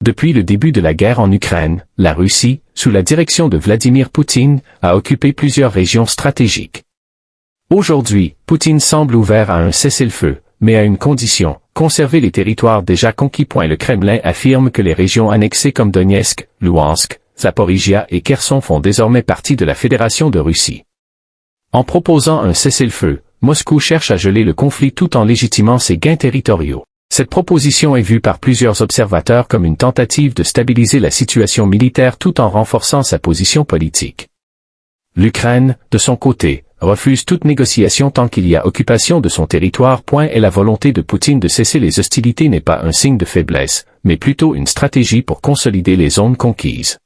Depuis le début de la guerre en Ukraine, la Russie, sous la direction de Vladimir Poutine, a occupé plusieurs régions stratégiques. Aujourd'hui, Poutine semble ouvert à un cessez-le-feu, mais à une condition, conserver les territoires déjà conquis. Le Kremlin affirme que les régions annexées comme Donetsk, Louhansk, Zaporijia et Kherson font désormais partie de la Fédération de Russie. En proposant un cessez-le-feu, Moscou cherche à geler le conflit tout en légitimant ses gains territoriaux. Cette proposition est vue par plusieurs observateurs comme une tentative de stabiliser la situation militaire tout en renforçant sa position politique. L'Ukraine, de son côté, refuse toute négociation tant qu'il y a occupation de son territoire. Et la volonté de Poutine de cesser les hostilités n'est pas un signe de faiblesse, mais plutôt une stratégie pour consolider les zones conquises.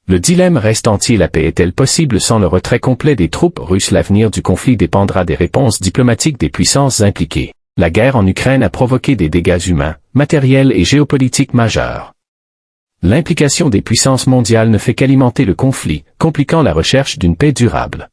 Le dilemme reste entier. La paix est-elle possible sans le retrait complet des troupes russes? L'avenir du conflit dépendra des réponses diplomatiques des puissances impliquées. La guerre en Ukraine a provoqué des dégâts humains, matériels et géopolitiques majeurs. L'implication des puissances mondiales ne fait qu'alimenter le conflit, compliquant la recherche d'une paix durable.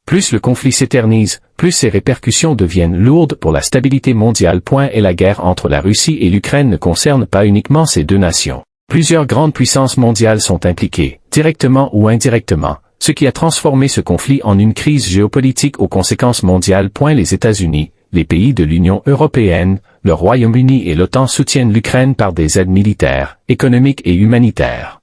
Plus le conflit s'éternise, plus ses répercussions deviennent lourdes pour la stabilité mondiale. Et la guerre entre la Russie et l'Ukraine ne concerne pas uniquement ces deux nations. Plusieurs grandes puissances mondiales sont impliquées, directement ou indirectement, ce qui a transformé ce conflit en une crise géopolitique aux conséquences mondiales. Les États-Unis, les pays de l'Union européenne, le Royaume-Uni et l'OTAN soutiennent l'Ukraine par des aides militaires, économiques et humanitaires.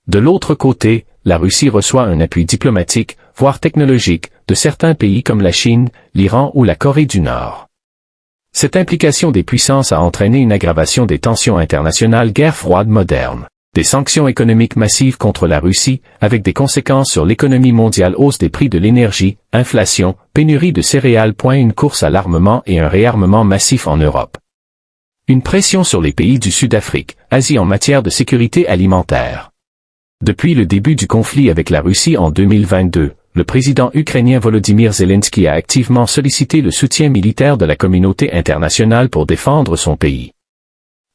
De l'autre côté, la Russie reçoit un appui diplomatique, voire technologique, de certains pays comme la Chine, l'Iran ou la Corée du Nord. Cette implication des puissances a entraîné une aggravation des tensions internationales. Guerre froide moderne. Des sanctions économiques massives contre la Russie, avec des conséquences sur l'économie mondiale. Hausse des prix de l'énergie, inflation, pénurie de céréales. Une course à l'armement et un réarmement massif en Europe. Une pression sur les pays du Sud-Afrique, Asie en matière de sécurité alimentaire. Depuis le début du conflit avec la Russie en 2022, le président ukrainien Volodymyr Zelensky a activement sollicité le soutien militaire de la communauté internationale pour défendre son pays.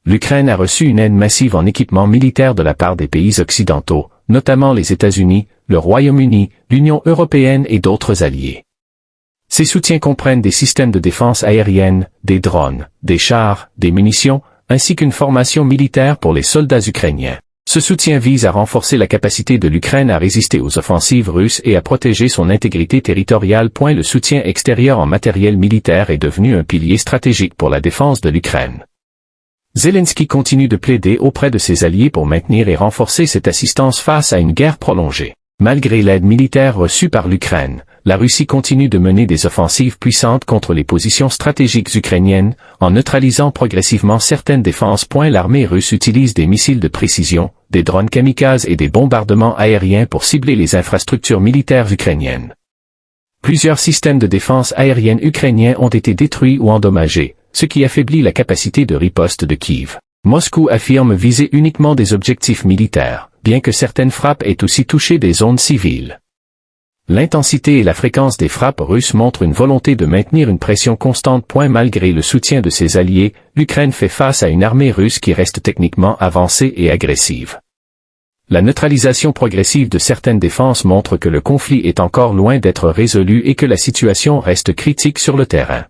L'Ukraine a reçu une aide massive en équipement militaire de la part des pays occidentaux, notamment les États-Unis, le Royaume-Uni, l'Union européenne et d'autres alliés. Ces soutiens comprennent des systèmes de défense aérienne, des drones, des chars, des munitions, ainsi qu'une formation militaire pour les soldats ukrainiens. Ce soutien vise à renforcer la capacité de l'Ukraine à résister aux offensives russes et à protéger son intégrité territoriale. Le soutien extérieur en matériel militaire est devenu un pilier stratégique pour la défense de l'Ukraine. Zelensky continue de plaider auprès de ses alliés pour maintenir et renforcer cette assistance face à une guerre prolongée. Malgré l'aide militaire reçue par l'Ukraine, la Russie continue de mener des offensives puissantes contre les positions stratégiques ukrainiennes, en neutralisant progressivement certaines défenses. L'armée russe utilise des missiles de précision, des drones kamikazes et des bombardements aériens pour cibler les infrastructures militaires ukrainiennes. Plusieurs systèmes de défense aérienne ukrainiens ont été détruits ou endommagés, ce qui affaiblit la capacité de riposte de Kiev. Moscou affirme viser uniquement des objectifs militaires, bien que certaines frappes aient aussi touché des zones civiles. L'intensité et la fréquence des frappes russes montrent une volonté de maintenir une pression constante. Malgré le soutien de ses alliés, l'Ukraine fait face à une armée russe qui reste techniquement avancée et agressive. La neutralisation progressive de certaines défenses montre que le conflit est encore loin d'être résolu et que la situation reste critique sur le terrain.